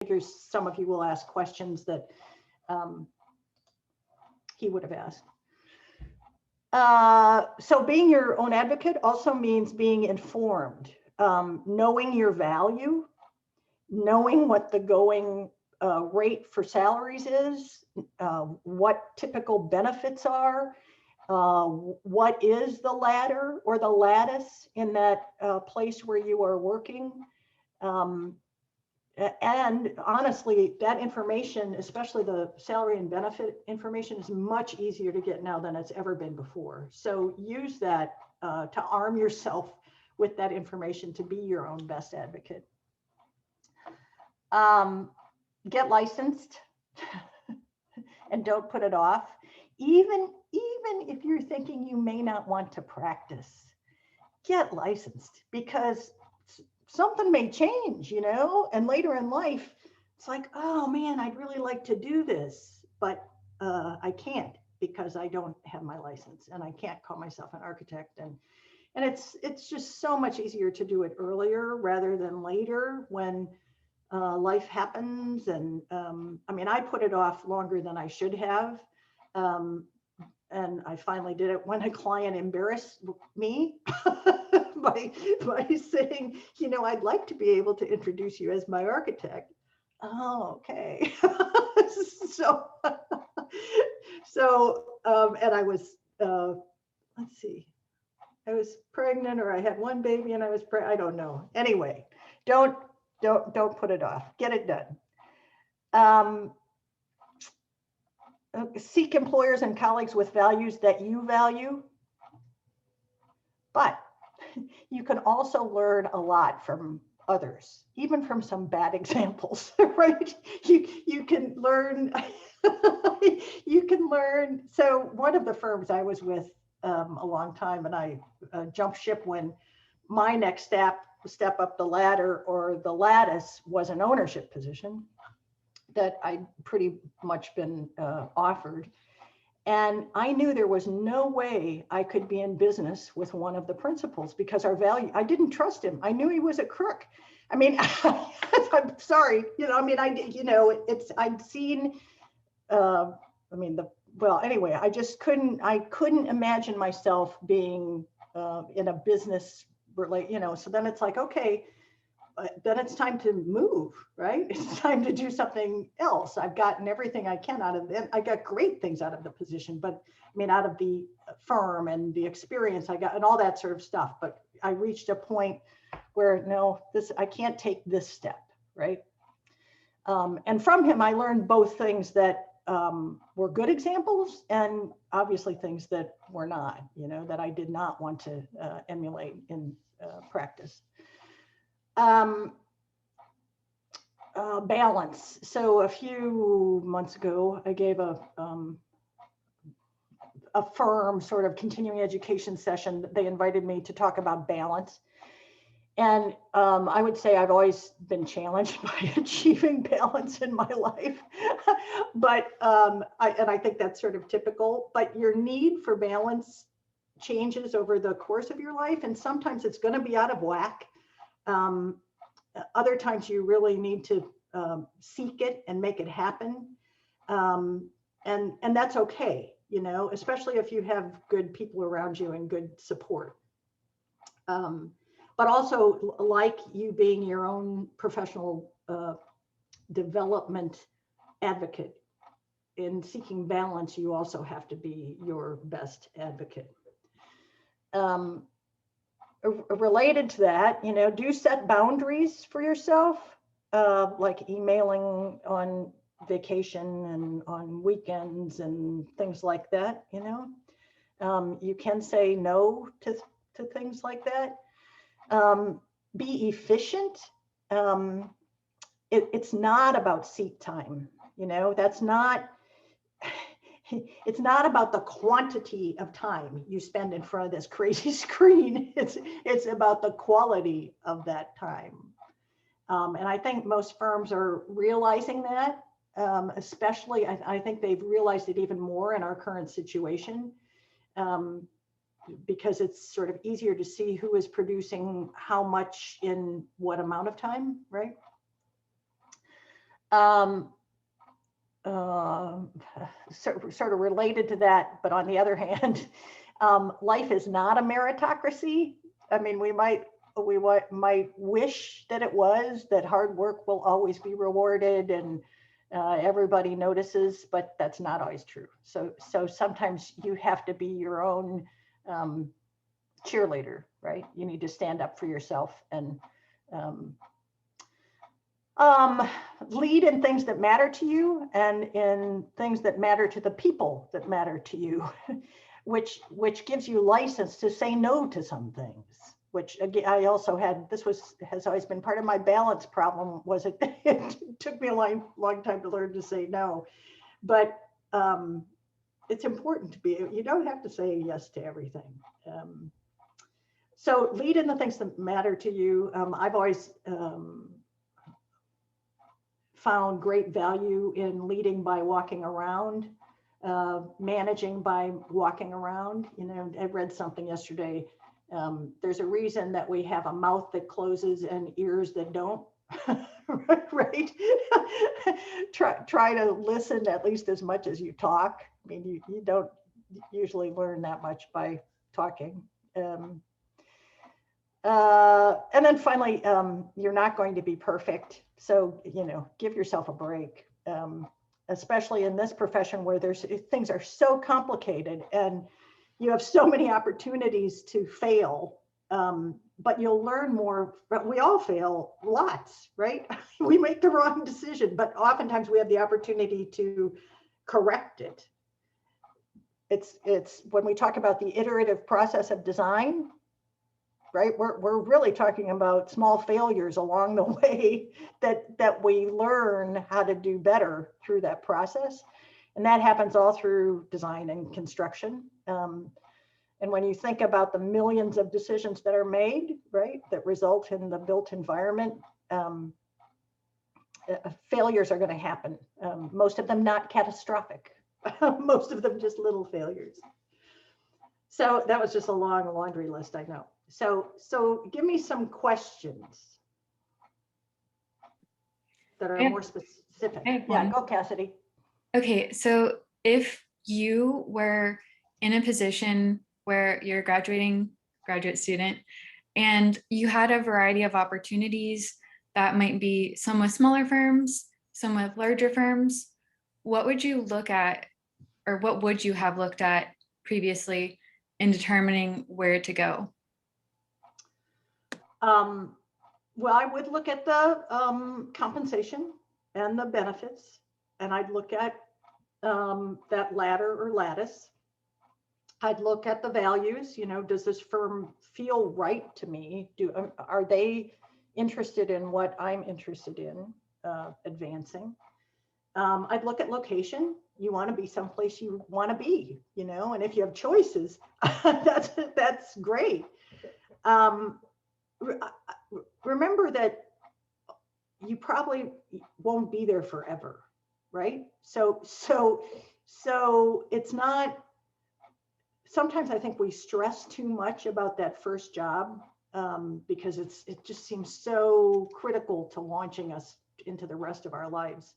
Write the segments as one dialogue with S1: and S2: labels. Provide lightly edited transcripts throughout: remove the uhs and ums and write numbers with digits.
S1: figure some of you will ask questions that he would have asked. So being your own advocate also means being informed, knowing your value, knowing what the going rate for salaries is, what typical benefits are, what is the ladder or the lattice in that place where you are working. And honestly, that information, especially the salary and benefit information, is much easier to get now than it's ever been before. So use that to arm yourself with that information to be your own best advocate. Get licensed and don't put it off. Even if you're thinking you may not want to practice, get licensed, because something may change, you know, and later in life, it's like, oh man, I'd really like to do this, but I can't because I don't have my license and I can't call myself an architect. And it's just so much easier to do it earlier rather than later when life happens. And I mean, I put it off longer than I should have. And I finally did it when a client embarrassed me by saying, you know, I'd like to be able to introduce you as my architect. Oh, okay. And I was, let's see, I was pregnant, or I had one baby and I was pregnant. I don't know. Anyway, don't put it off. Get it done. Seek employers and colleagues with values that you value. But you can also learn a lot from others, even from some bad examples, right? You can learn, you can learn. So one of the firms I was with a long time, and I jumped ship when my next step up the ladder or the lattice was an ownership position that I'd pretty much been offered. And I knew there was no way I could be in business with one of the principals because our value, I didn't trust him. I knew he was a crook. I mean, I'm sorry, you know, I mean, I'd seen, well, anyway, I couldn't imagine myself being in a business, you know, so then it's like, okay, then it's time to move, right? It's time to do something else. I've gotten everything I can out of it. I got great things out of the position, but I mean, out of the firm and the experience I got and all that sort of stuff. But I reached a point where, no, I can't take this step, right? And from him, I learned both things that were good examples and obviously things that were not, you know, that I did not want to emulate in practice. Balance. So a few months ago, I gave a firm sort of continuing education session. They invited me to talk about balance. And I would say I've always been challenged by achieving balance in my life. But I think that's sort of typical, but your need for balance changes over the course of your life. And sometimes it's going to be out of whack. Other times you really need to seek it and make it happen. And that's okay, you know, especially if you have good people around you and good support. But also, like you being your own professional development advocate, in seeking balance, you also have to be your best advocate. Related to that, you know, do set boundaries for yourself, like emailing on vacation and on weekends and things like that, you know. You can say no to things like that. Be efficient. It's not about seat time, you know, that's not, it's not about the quantity of time you spend in front of this crazy screen. It's about the quality of that time. And I think most firms are realizing that, especially, I think they've realized it even more in our current situation, because it's sort of easier to see who is producing how much in what amount of time, right? Um, uh, sort of related to that, but on the other hand, life is not a meritocracy. I mean, we might wish that it was, that hard work will always be rewarded and everybody notices, but that's not always true. So sometimes you have to be your own um, cheerleader, right? You need to stand up for yourself and um, um, lead in things that matter to you and in things that matter to the people that matter to you, which gives you license to say no to some things. Which again, I also had. Has always been part of my balance problem. Was it? It took me a long time to learn to say no, but it's important to be. You don't have to say yes to everything. So lead in the things that matter to you. I've always found great value in leading by walking around, managing by walking around. You know, I read something yesterday. There's a reason that we have a mouth that closes and ears that don't. Right? Try to listen at least as much as you talk. I mean, you don't usually learn that much by talking. And then finally, you're not going to be perfect. So, give yourself a break, especially in this profession where things are so complicated and you have so many opportunities to fail. But you'll learn more, but we all fail lots, right? We make the wrong decision, but oftentimes we have the opportunity to correct it. It's when we talk about the iterative process of design, right? We're really talking about small failures along the way that we learn how to do better through that process. And that happens all through design and construction. And when you think about the millions of decisions that are made, right, that result in the built environment, failures are going to happen. Most of them not catastrophic. Most of them just little failures. So that was just a long laundry list, I know. So give me some questions that are more specific. Yeah, go Cassidy.
S2: Okay, so if you were in a position where you're a graduate student and you had a variety of opportunities that might be some with smaller firms, some with larger firms, what would you look at, or what would you have looked at previously in determining where to go?
S1: Well, I would look at the compensation and the benefits, and I'd look at that ladder or lattice. I'd look at the values. Does this firm feel right to me? Are they interested in what I'm interested in advancing? I'd look at location. You want to be someplace you want to be, and if you have choices, that's great. Remember that you probably won't be there forever, right? So it's not. Sometimes I think we stress too much about that first job because it just seems so critical to launching us into the rest of our lives.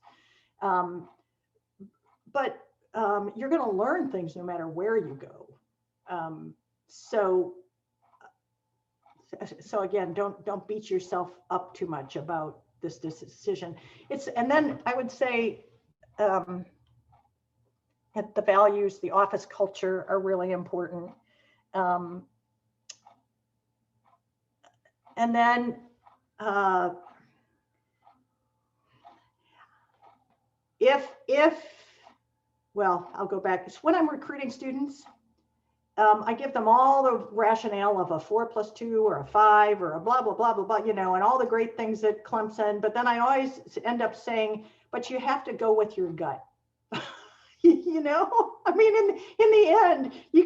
S1: But you're going to learn things no matter where you go. So again, don't beat yourself up too much about this decision. And then I would say the values, the office culture are really important. And then well, I'll go back. When I'm recruiting students, I give them all the rationale of a 4+2 or a 5 or a blah, blah, blah, blah, blah, and all the great things at Clemson. But then I always end up saying, but you have to go with your gut. I mean, in the end, you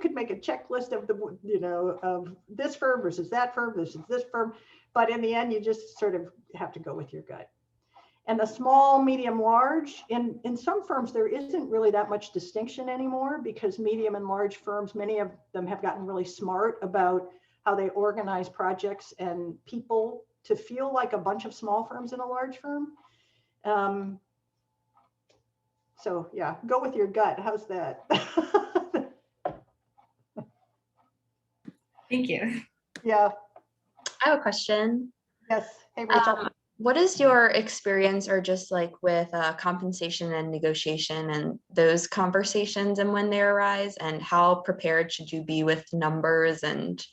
S1: could make a checklist of of this firm versus that firm versus this firm. But in the end, you just sort of have to go with your gut. And the small, medium, large, in some firms, there isn't really that much distinction anymore because medium and large firms, many of them have gotten really smart about how they organize projects and people to feel like a bunch of small firms in a large firm. So yeah, go with your gut. How's that?
S2: Thank you.
S1: Yeah.
S3: I have a question.
S1: Yes. Hey, Rachel.
S3: What is your experience or just like with compensation and negotiation and those conversations and when they arise, and how prepared should you be with numbers, and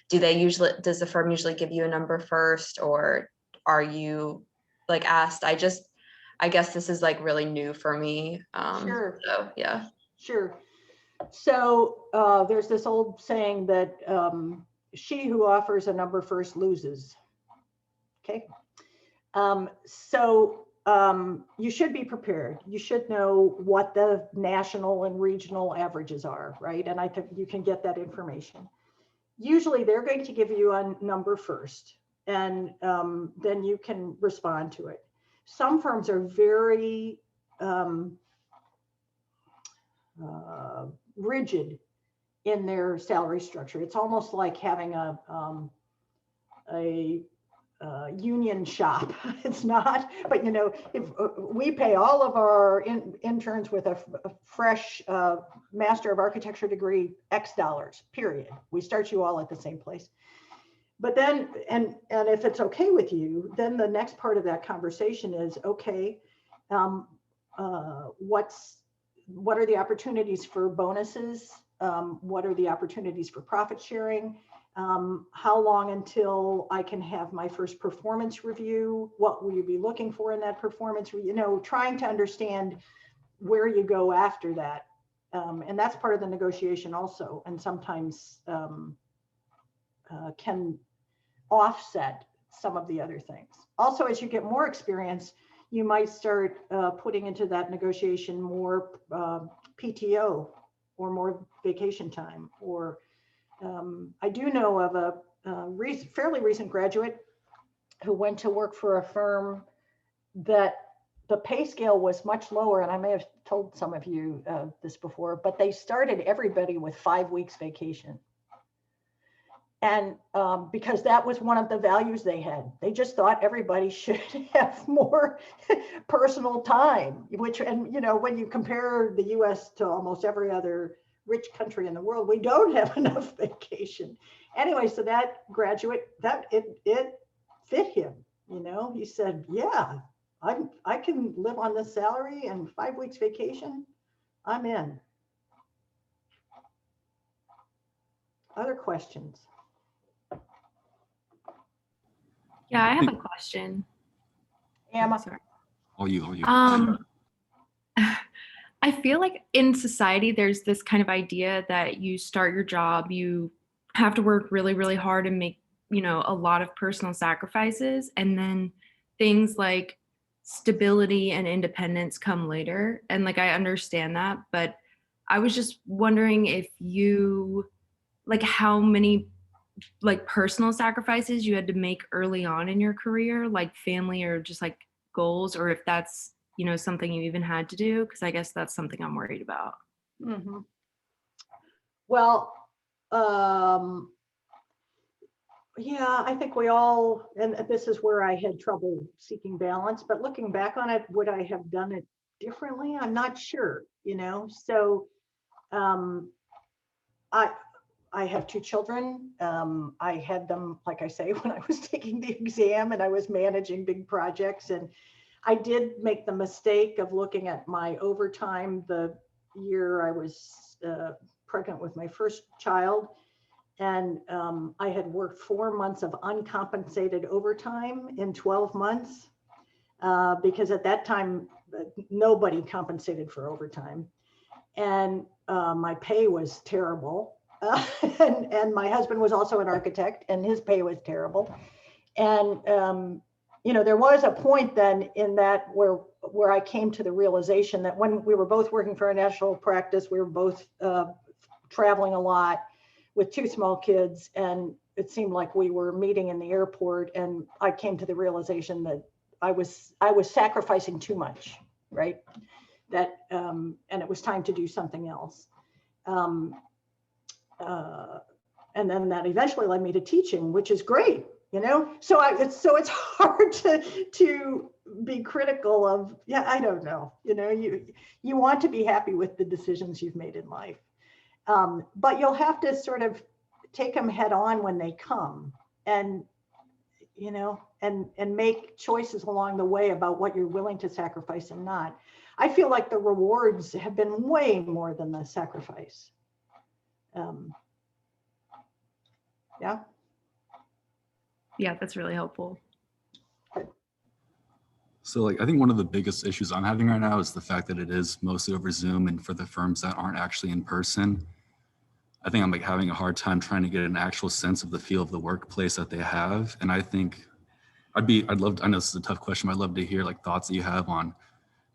S3: does the firm usually give you a number first, or are you like asked? I guess this is like really new for me.
S1: Sure.
S3: So yeah.
S1: Sure. So there's this old saying that she who offers a number first loses. Okay. You should be prepared. You should know what the national and regional averages are, right? And I think you can get that information. Usually they're going to give you a number first, and then you can respond to it. Some firms are very rigid in their salary structure. It's almost like having a union shop. It's not, but you know, if we pay all of our interns with a fresh Master of Architecture degree, X dollars, period. We start you all at the same place. But then, and if it's okay with you, then the next part of that conversation is, okay, what are the opportunities for bonuses? What are the opportunities for profit sharing? How long until I can have my first performance review? What will you be looking for in that performance? You know, trying to understand where you go after that. And that's part of the negotiation also, and sometimes can offset some of the other things. Also, as you get more experience, you might start putting into that negotiation more PTO or more vacation time. Or I do know of a fairly recent graduate who went to work for a firm that the pay scale was much lower. And I may have told some of you this before, but they started everybody with 5 weeks vacation. And because that was one of the values they had. They just thought everybody should have more personal time, which, and you know, when you compare the US to almost every other rich country in the world, we don't have enough vacation. Anyway, so that graduate, that it fit him, you know. He said, yeah, I can live on this salary and 5 weeks vacation, I'm in. Other questions?
S2: Yeah, I have a question.
S1: Emma.
S2: Sorry.
S4: You.
S2: I feel like in society, there's this kind of idea that you start your job, you have to work really, really hard and make, you know, a lot of personal sacrifices. And then things like stability and independence come later. And like, I understand that, but I was just wondering if you, like, how many like personal sacrifices you had to make early on in your career, like family or just like goals, or if that's, you know, something you even had to do, because I guess that's something I'm worried about.
S1: Mm-hmm. Well, yeah, I think we all, and this is where I had trouble seeking balance, but looking back on it, would I have done it differently? I'm not sure, you know. So I have 2 children. I had them, like I say, when I was taking the exam and I was managing big projects. And I did make the mistake of looking at my overtime the year I was pregnant with my first child. And I had worked 4 months of uncompensated overtime in 12 months because at that time, nobody compensated for overtime. And my pay was terrible. And my husband was also an architect and his pay was terrible. And, you know, there was a point then in that where I came to the realization that when we were both working for a national practice, we were both traveling a lot with 2 small kids. And it seemed like we were meeting in the airport. And I came to the realization that I was sacrificing too much, right? That, and it was time to do something else. And then that eventually led me to teaching, which is great. So it's hard to be critical of, I don't know, you want to be happy with the decisions you've made in life. But you'll have to sort of take them head on when they come, and and make choices along the way about what you're willing to sacrifice and not. I feel like the rewards have been way more than the sacrifice. Yeah.
S2: Yeah, that's really helpful.
S4: So like, I think one of the biggest issues I'm having right now is the fact that it is mostly over Zoom, and for the firms that aren't actually in person, I think I'm like having a hard time trying to get an actual sense of the feel of the workplace that they have. And I think I know this is a tough question, but I'd love to hear like thoughts that you have on,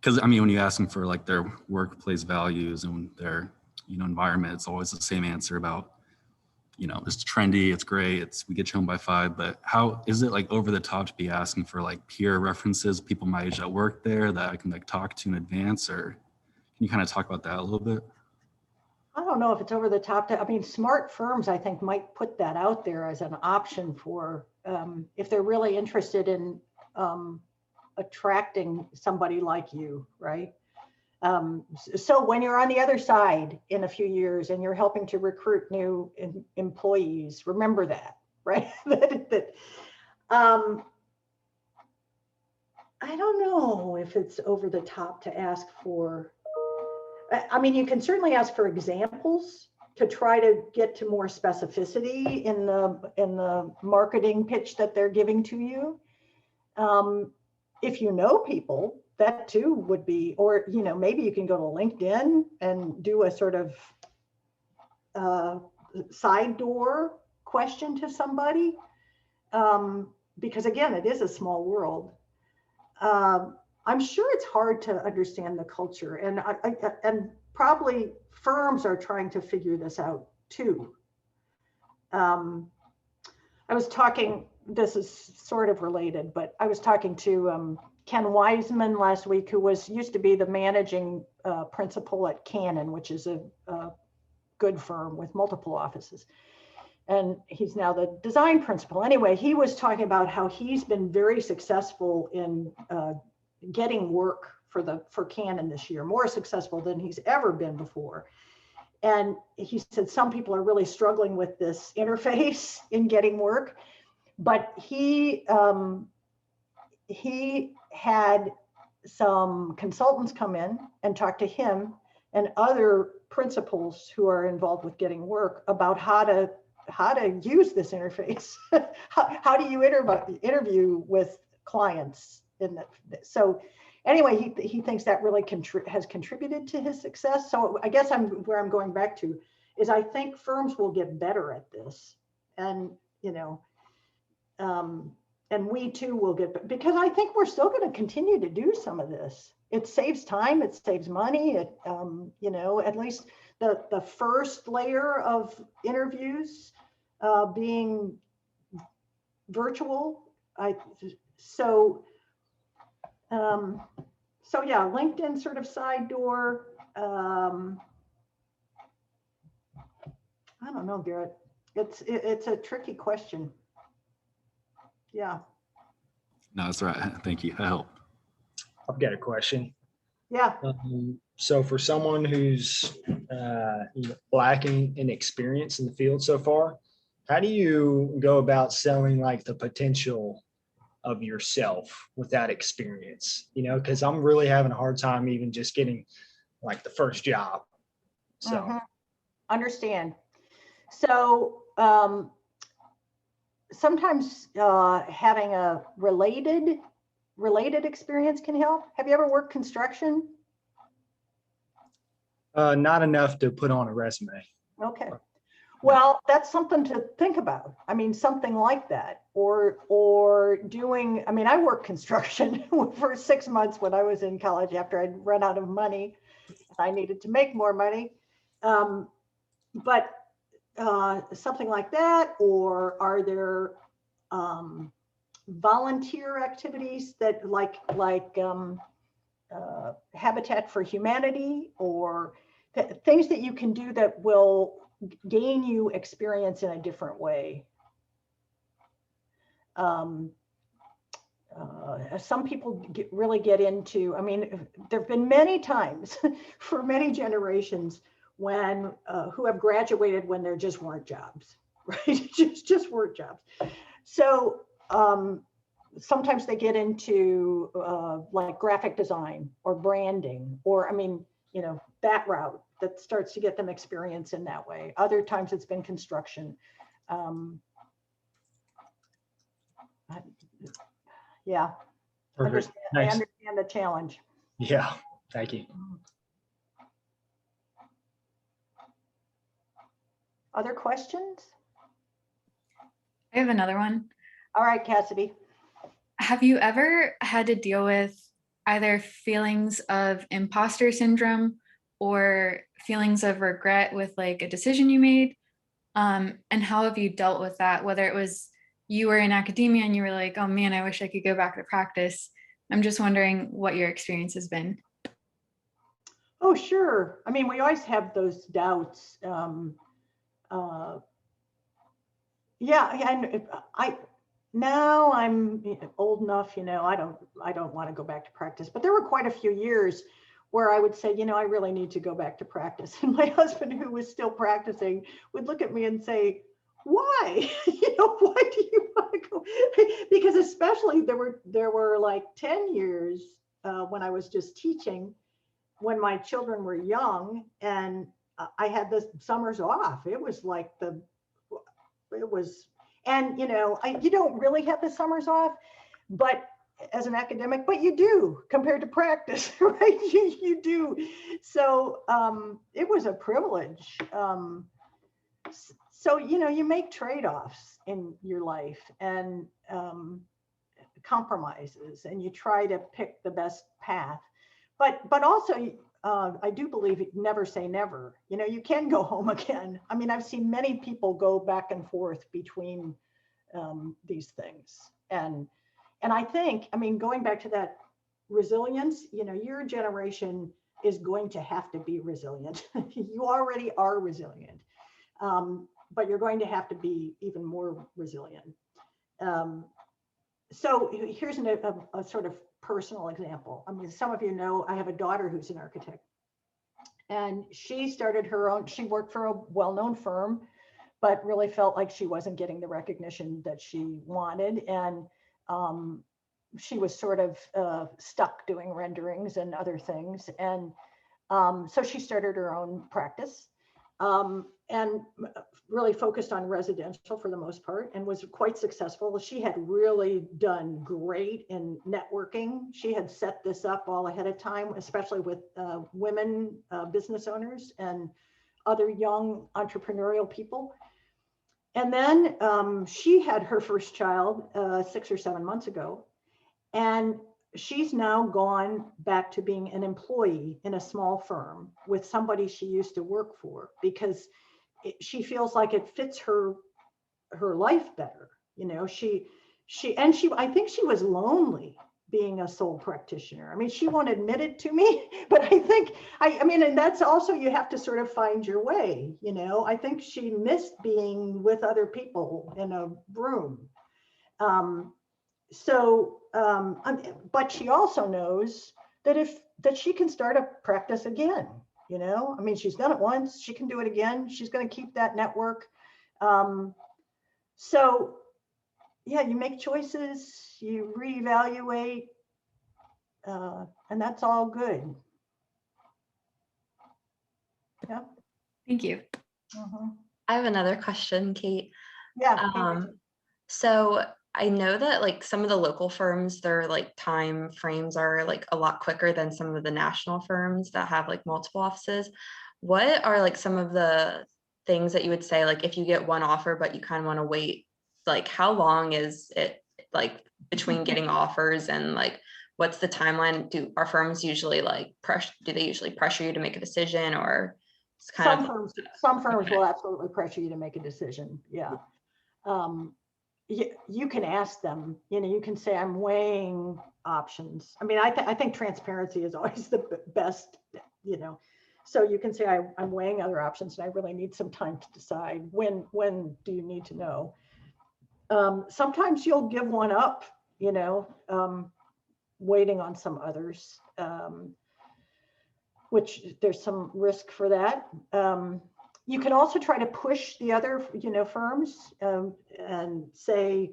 S4: because I mean, when you ask them for like their workplace values and their, environment, it's always the same answer about, it's trendy, it's great, we get you home by 5, but how is it like over the top to be asking for like peer references, people my age that work there that I can like talk to in advance, or can you kind of talk about that a little bit?
S1: I don't know if it's over the top. I mean, smart firms, I think, might put that out there as an option for if they're really interested in attracting somebody like you, right? So when you're on the other side in a few years and you're helping to recruit new employees, remember that, right? I don't know if it's over the top to ask for. I mean, you can certainly ask for examples to try to get to more specificity in the marketing pitch that they're giving to you. If you know people, that too would be, or maybe you can go to LinkedIn and do a sort of side door question to somebody, because again, it is a small world. I'm sure it's hard to understand the culture, and and probably firms are trying to figure this out too. I was talking, this is sort of related, but I was talking to Ken Wiseman last week, who used to be the managing principal at Canon, which is a good firm with multiple offices. And he's now the design principal. Anyway, he was talking about how he's been very successful in getting work for Canon this year, more successful than he's ever been before. And he said some people are really struggling with this interface in getting work, but he had some consultants come in and talk to him and other principals who are involved with getting work about how to use this interface. how do you interview with clients in that? So anyway, he thinks that really has contributed to his success. So I guess where I'm going back to is I think firms will get better at this, and and we too will get, because I think we're still going to continue to do some of this. It saves time, it saves money. It at least the first layer of interviews being virtual. So yeah, LinkedIn sort of side door. I don't know, Garrett. It's a tricky question. Yeah.
S4: No, that's right. Thank you. That helped.
S5: I've got a question.
S1: Yeah.
S5: So for someone who's lacking in experience in the field so far, how do you go about selling like the potential of yourself without experience? Because I'm really having a hard time even just getting like the first job. So
S1: Understand. So sometimes having a related experience can help. Have you ever worked construction?
S5: Not enough to put on a resume.
S1: Okay. Well, that's something to think about. I mean, something like that, or doing, I mean, I worked construction for 6 months when I was in college after I'd run out of money. I needed to make more money. But something like that, or are there volunteer activities that like Habitat for Humanity, or things that you can do that will gain you experience in a different way? Some people really get into, I mean, there've been many times for many generations when who have graduated when there just weren't jobs, right? just weren't jobs. So sometimes they get into like graphic design or branding, or I mean, you know, that route that starts to get them experience in that way. Other times it's been construction. Yeah, I
S5: Perfect. Thanks.
S1: understand the challenge.
S5: Yeah, thank you.
S1: Other questions?
S2: I have another one.
S1: All right, Cassidy.
S2: Have you ever had to deal with either feelings of imposter syndrome or feelings of regret with like a decision you made? And how have you dealt with that? Whether it was you were in academia and you were like, oh man, I wish I could go back to practice. I'm just wondering what your experience has been.
S1: Oh, sure. I mean, we always have those doubts. Yeah, and now I'm old enough, you know, I don't want to go back to practice, but there were quite a few years where I would say, you know, I really need to go back to practice. And my husband, who was still practicing, would look at me and say, why? You know, why do you want to go? Because especially there were like 10 years when I was just teaching, when my children were young, and I had the summers off. It was like and you know, you don't really have the summers off, but as an academic, but you do compared to practice, right? You do. So it was a privilege. So, you know, you make trade-offs in your life and compromises, and you try to pick the best path. But also, I do believe never say never. You know, you can go home again. I mean, I've seen many people go back and forth between these things. And I think, I mean, going back to that resilience, you know, your generation is going to have to be resilient. You already are resilient, but you're going to have to be even more resilient. So here's a sort of personal example. I mean, some of you know I have a daughter who's an architect, and she started her own, she worked for a well-known firm, but really felt like she wasn't getting the recognition that she wanted. And she was sort of stuck doing renderings and other things. And so she started her own practice and really focused on residential for the most part, and was quite successful. She had really done great in networking. She had set this up all ahead of time, especially with women business owners and other young entrepreneurial people. And then she had her first child 6 or 7 months ago. And she's now gone back to being an employee in a small firm with somebody she used to work for, because she feels like it fits her life better. You know, I think she was lonely being a sole practitioner. I mean, she won't admit it to me, but I think, I mean, and that's also, you have to sort of find your way, you know. I think she missed being with other people in a room. But she also knows that she can start a practice again, you know. I mean, she's done it once, she can do it again. She's going to keep that network. So yeah, you make choices, you reevaluate, and that's all good. Yeah.
S2: Thank you.
S3: I have another question, Kate.
S1: Yeah.
S3: So I know that like some of the local firms, their like time frames are like a lot quicker than some of the national firms that have like multiple offices. What are like some of the things that you would say, like if you get one offer, but you kind of want to wait, like how long is it like between getting offers, and like what's the timeline? Do firms usually like do they usually pressure you to make a decision, or it's kind
S1: some firms will absolutely pressure you to make a decision. Yeah. You can ask them, you know, you can say, I'm weighing options. I mean, I think transparency is always the best, you know. So you can say, I'm weighing other options and I really need some time to decide. When do you need to know? Sometimes you'll give one up, waiting on some others, which there's some risk for that. You can also try to push the other, firms and say,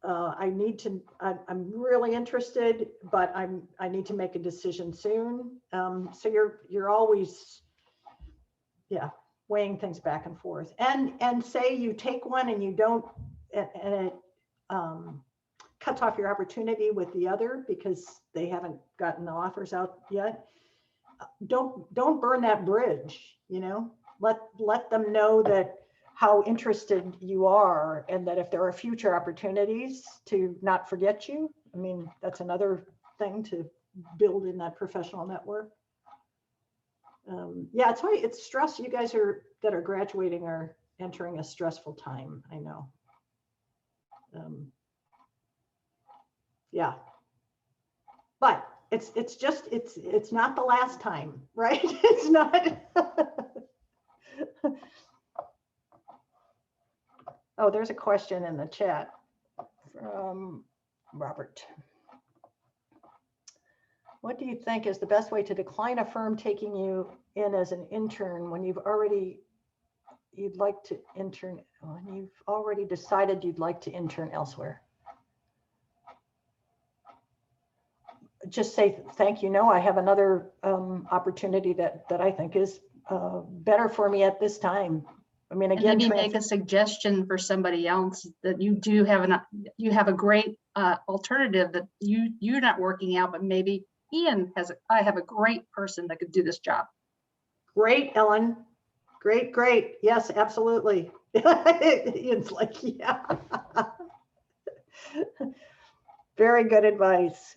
S1: I'm really interested, but I need to make a decision soon. So you're always, weighing things back and forth. And say you take one and you don't, and it cuts off your opportunity with the other because they haven't gotten the offers out yet. Don't burn that bridge, let them know that how interested you are, and that if there are future opportunities to not forget you. I mean, that's another thing to build in that professional network. It's stress. You guys that are graduating are entering a stressful time. I know. But it's not the last time, right? It's not. Oh, there's a question in the chat from Robert. What do you think is the best way to decline a firm taking you in as an intern when you've already decided you'd like to intern elsewhere? Just say, thank you, no, I have another opportunity that I think is better for me at this time. I mean, again,
S6: maybe make a suggestion for somebody else that you do have a great alternative that you're not working out, but maybe Ian I have a great person that could do this job.
S1: Great, Ellen. Great. Yes, absolutely. Ian's like, yeah. Very good advice.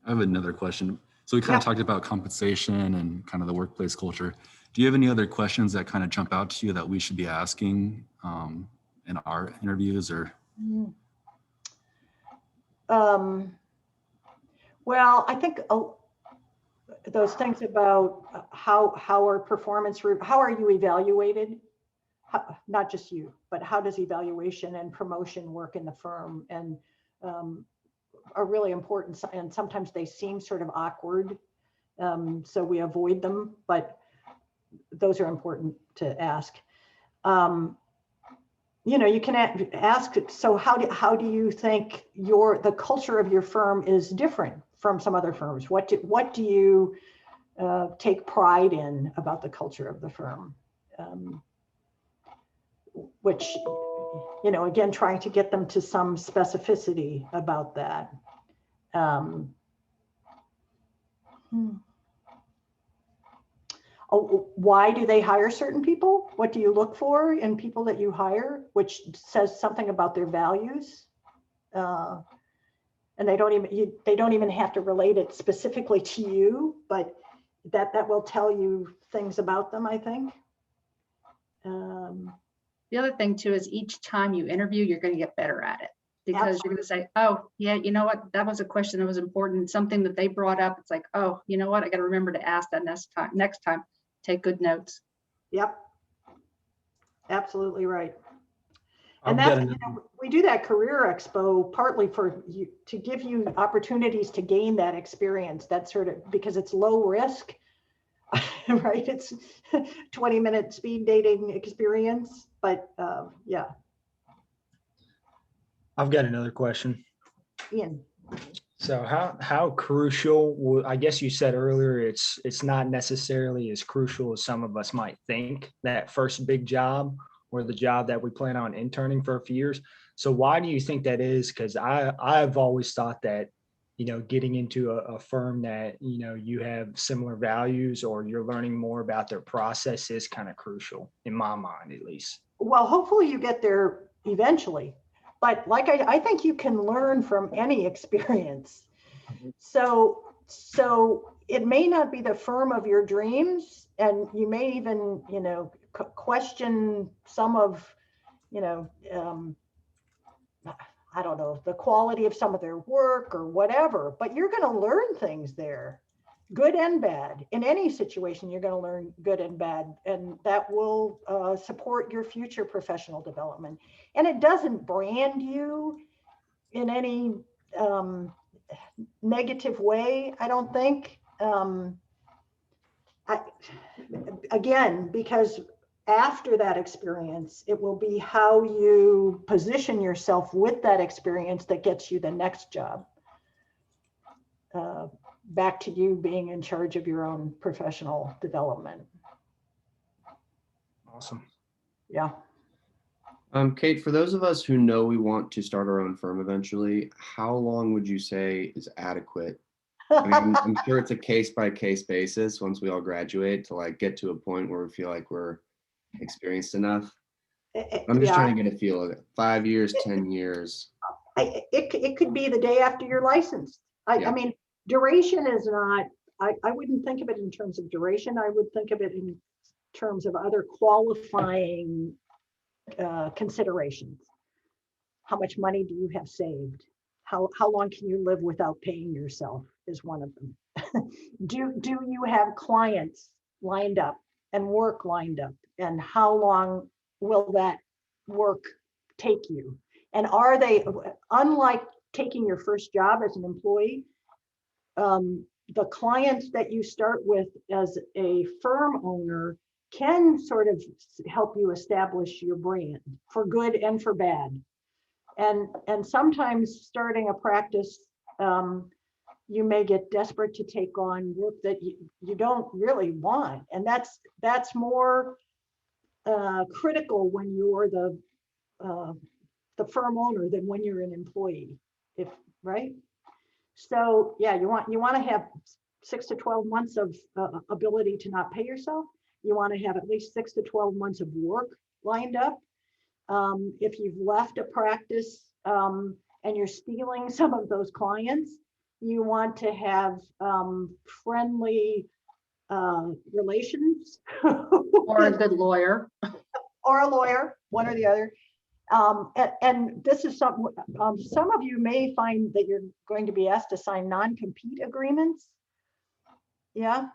S4: I have another question. So we kind of talked about compensation and kind of the workplace culture. Do you have any other questions that kind of jump out to you that we should be asking in our interviews or?
S1: Well, I think those things about how are you evaluated? Not just you, but how does evaluation and promotion work in the firm, and are really important. And sometimes they seem sort of awkward, so we avoid them, but those are important to ask. You can ask, so how do you think the culture of your firm is different from some other firms? What do you take pride in about the culture of the firm? Which, again, trying to get them to some specificity about that. Why do they hire certain people? What do you look for in people that you hire, which says something about their values? And they don't even have to relate it specifically to you, but that will tell you things about them, I think.
S6: The other thing too is each time you interview, you're going to get better at it, because you're going to say, oh yeah, you know what, that was a question that was important, something that they brought up. It's like, oh, you know what, I got to remember to ask that next time. Take good notes.
S1: Yep, absolutely right. And that's, we do that career expo partly for you, to give you opportunities to gain that experience. That sort of, because it's low risk, right? It's 20-minute speed dating experience, but yeah.
S5: I've got another question.
S1: Ian.
S5: So how crucial, I guess you said earlier, it's not necessarily as crucial as some of us might think, that first big job or the job that we plan on interning for a few years. So why do you think that is? Because I've always thought that, getting into a firm that, you have similar values or you're learning more about their process is kind of crucial, in my mind, at least.
S1: Well, hopefully you get there eventually. But like I think you can learn from any experience. So it may not be the firm of your dreams, and you may even, question some of, I don't know, the quality of some of their work or whatever, but you're going to learn things there. good and bad. In any situation, you're going to learn good and bad, and that will support your future professional development. And it doesn't brand you in any negative way, I don't think. Again, because after that experience, it will be how you position yourself with that experience that gets you the next job. Back to you being in charge of your own professional development.
S5: Awesome.
S1: Yeah.
S7: Kate, for those of us who know we want to start our own firm eventually, how long would you say is adequate? I mean, I'm sure it's a case by case basis once we all graduate to like get to a point where we feel like we're experienced enough. I'm just trying to get a feel of it. 5 years, 10 years.
S1: It could be the day after you're licensed. I mean, duration is not, I wouldn't think of it in terms of duration. I would think of it in terms of other qualifying considerations. How much money do you have saved? How long can you live without paying yourself is one of them. Do you have clients lined up and work lined up? And how long will that work take you? And are they, unlike taking your first job as an employee, the clients that you start with as a firm owner can sort of help you establish your brand for good and for bad. And sometimes starting a practice, you may get desperate to take on work that you don't really want. And that's more critical when you're the firm owner than when you're an employee, right? So yeah, you want to have 6 to 12 months of ability to not pay yourself. You want to have at least 6 to 12 months of work lined up. If you've left a practice and you're stealing some of those clients, you want to have friendly relations.
S6: Or a good lawyer.
S1: Or a lawyer, one or the other. And this is some of you may find that you're going to be asked to sign non-compete agreements. Yeah.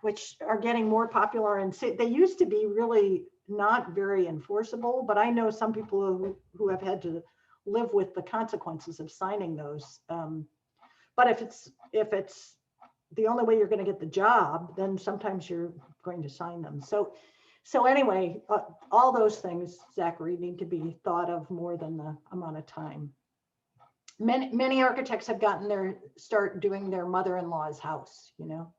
S1: Which are getting more popular, and they used to be really not very enforceable, but I know some people who have had to live with the consequences of signing those. But if it's the only way you're going to get the job, then sometimes you're going to sign them. So anyway, all those things, Zachary, need to be thought of more than the amount of time. Many architects have gotten start doing their mother-in-law's house, you know.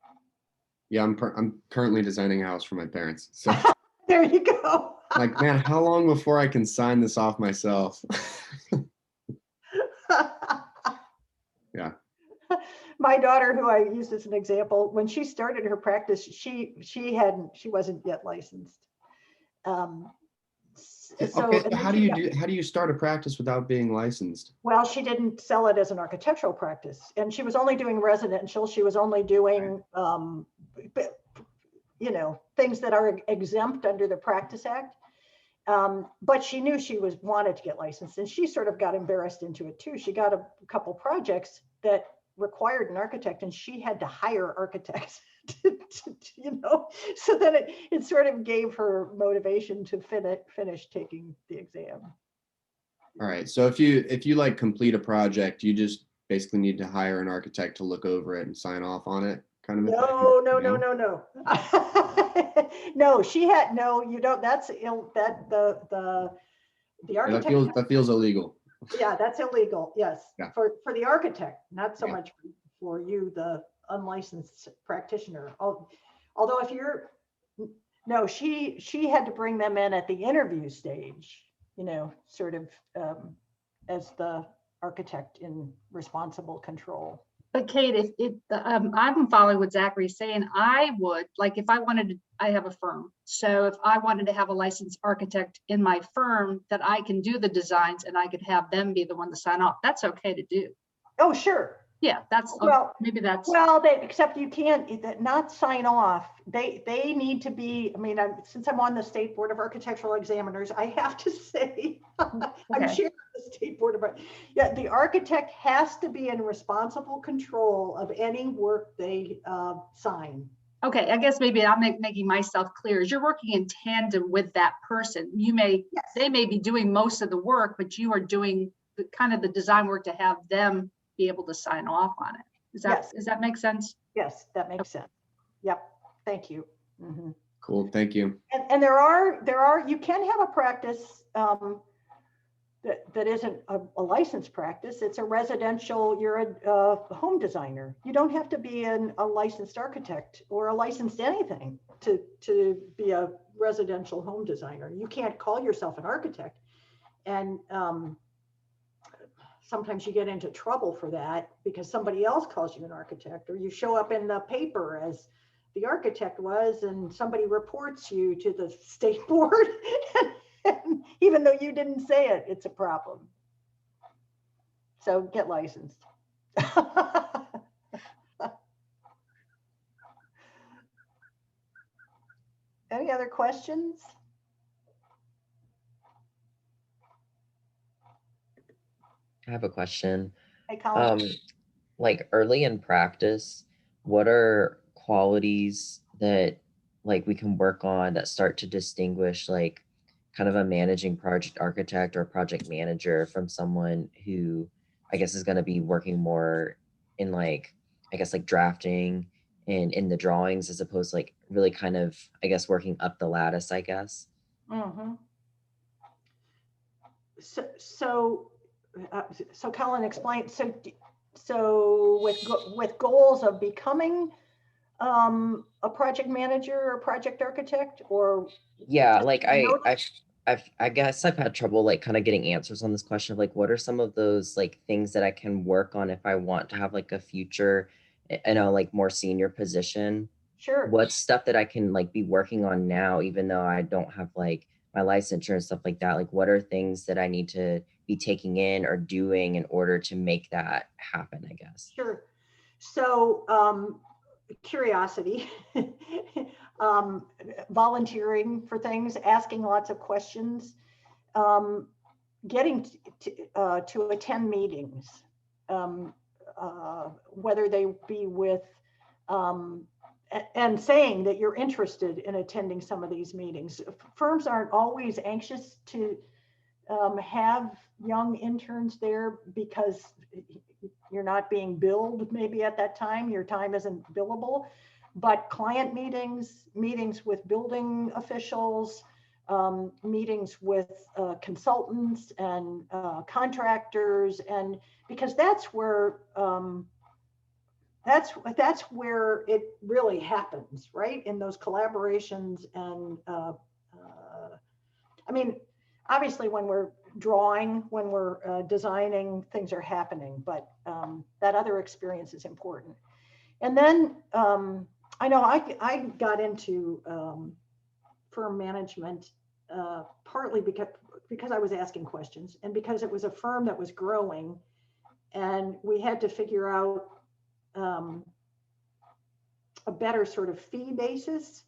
S7: Yeah, I'm currently designing a house for my parents. So
S1: there you go.
S7: like, man, how long before I can sign this off myself? Yeah.
S1: My daughter, who I used as an example, when she started her practice, she wasn't yet licensed.
S7: So how do you start a practice without being licensed?
S1: Well, she didn't sell it as an architectural practice, and she was only doing residential. She was only doing, things that are exempt under the Practice Act. But she knew she wanted to get licensed, and she sort of got embarrassed into it too. She got a couple projects that required an architect, and she had to hire architects so then it sort of gave her motivation to finish taking the exam.
S7: All right, so if you like complete a project, you just basically need to hire an architect to look over it and sign off on it, kind of.
S1: No. No, she had no. You don't. That's the architect.
S7: That feels illegal.
S1: Yeah, that's illegal. Yes,
S7: yeah.
S1: For the architect, not so much for you, the unlicensed practitioner. Although she had to bring them in at the interview stage, sort of as the architect in responsible control.
S6: But Kate, I'm following what Zachary's saying. I would, like, if I wanted to, I have a firm. So if I wanted to have a licensed architect in my firm that I can do the designs and I could have them be the one to sign off, that's okay to do.
S1: Oh, sure.
S6: Yeah, that's,
S1: Well,
S6: maybe that's,
S1: Well, except you can't not sign off. They need to be, I mean, since I'm on the State Board of Architectural Examiners, I have to say, I'm
S6: Okay.
S1: chair of the State Board of, yeah, the architect has to be in responsible control of any work they sign.
S6: okay, I guess maybe I'm making myself clear. As you're working in tandem with that person,
S1: Yes.
S6: they may be doing most of the work, but you are doing the kind of the design work to have them be able to sign off on it.
S1: Yes.
S6: Does that make sense?
S1: Yes, that makes sense. Yep. Thank you. Mhm.
S7: Cool, thank you.
S1: And there are, you can have a practice that isn't a licensed practice. It's a residential, you're a home designer. You don't have to be a licensed architect or a licensed anything to be a residential home designer. You can't call yourself an architect. And sometimes you get into trouble for that because somebody else calls you an architect, or you show up in the paper as the architect was, and somebody reports you to the state board. And even though you didn't say it, it's a problem. So get licensed. Any other questions?
S8: I have a question.
S1: Hey, Colin.
S8: Like early in practice, what are qualities that like we can work on that start to distinguish like kind of a managing project architect or project manager from someone who I guess is going to be working more in like I guess like drafting and in the drawings as opposed to like really kind of I guess working up the lattice, I guess.
S1: Mm-hmm. So Colin, explain. So with goals of becoming a project manager or project architect, or
S8: Yeah,
S1: just
S8: like
S1: notes?
S8: I guess I've had trouble like kind of getting answers on this question of like what are some of those like things that I can work on if I want to have like a future, you know, like more senior position.
S1: Sure.
S8: What's stuff that I can like be working on now, even though I don't have like my licensure and stuff like that? Like what are things that I need to be taking in or doing in order to make that happen, I guess?
S1: Sure. So curiosity, volunteering for things, asking lots of questions, getting to attend meetings, whether they be with, and saying that you're interested in attending some of these meetings. Firms aren't always anxious to have young interns there because you're not being billed maybe at that time, your time isn't billable, but client meetings, meetings with building officials, meetings with consultants and contractors, and because that's where it really happens, right? In those collaborations. And I mean, obviously when we're drawing, when we're designing, things are happening, but that other experience is important. And then I know I got into firm management partly because I was asking questions, and because it was a firm that was growing, and we had to figure out a better sort of fee basis.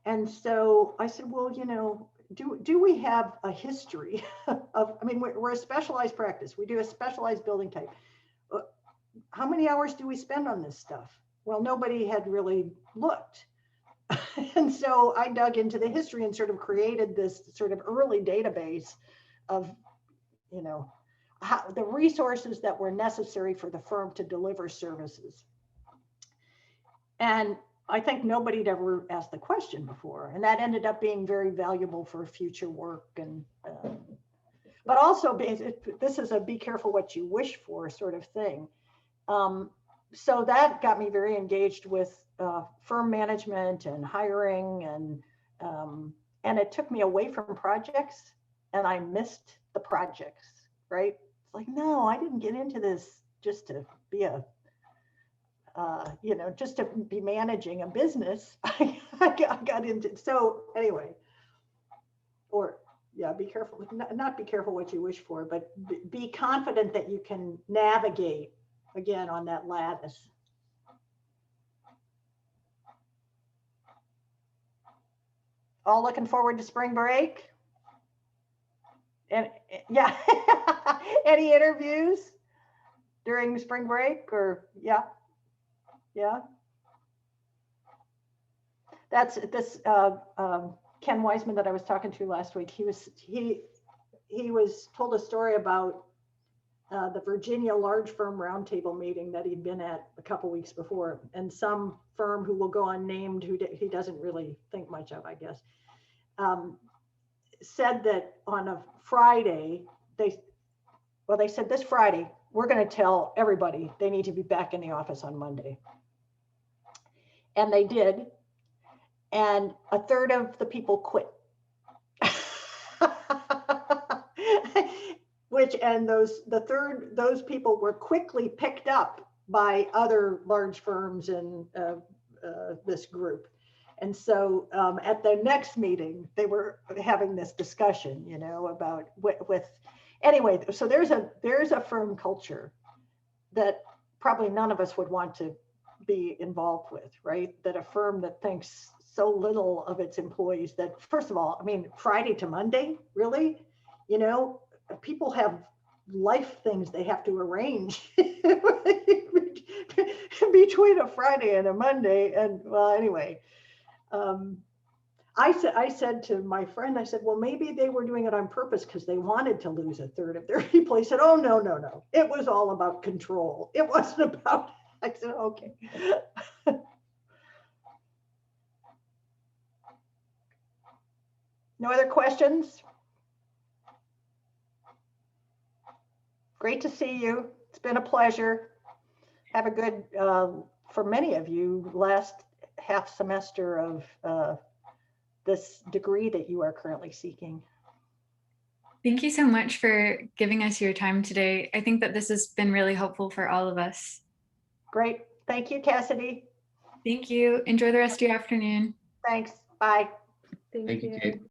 S1: And so I said, well, you know, do we have a history of, I mean, we're a specialized practice. We do a specialized building type. How many hours do we spend on this stuff? Well, nobody had really looked. And so I dug into the history and sort of created this sort of early database of, you know, the resources that were necessary for the firm to deliver services. And I think nobody'd ever asked the question before, and that ended up being very valuable for future work. And but also, this is a be careful what you wish for sort of thing. So that got me very engaged with firm management and hiring, and it took me away from projects, and I missed the projects. Right? It's like, no, I didn't get into this just to be a you know, just to be managing a business. I got into, so anyway, or yeah, be careful, not be careful what you wish for, but be confident that you can navigate again on that lattice. All looking forward to spring break? And yeah, any interviews during spring break or yeah. That's this Ken Wiseman that I was talking to last week. He was told a story about the Virginia large firm roundtable meeting that he'd been at a couple weeks before, and some firm who will go unnamed, who he doesn't really think much of, I guess, said that on a Friday, they said this Friday, we're going to tell everybody they need to be back in the office on Monday. And they did. And a third of the people quit. Those people were quickly picked up by other large firms in this group. And so at the next meeting, they were having this discussion, about anyway, so there's a firm culture that probably none of us would want to be involved with, right? That a firm that thinks so little of its employees that, first of all, I mean, Friday to Monday, really? People have life things they have to arrange between a Friday and a Monday. And well, anyway, I said to my friend, I said, well, maybe they were doing it on purpose because they wanted to lose a third of their people. He said, oh, no. It was all about control. It wasn't about, I said, okay. No other questions? Great to see you. It's been a pleasure. Have a good, for many of you, last half semester of this degree that you are currently seeking.
S2: Thank you so much for giving us your time today. I think that this has been really helpful for all of us.
S1: Great. Thank you, Cassidy.
S2: Thank you. Enjoy the rest of your afternoon.
S1: Thanks. Bye.
S7: Thank you, Kate.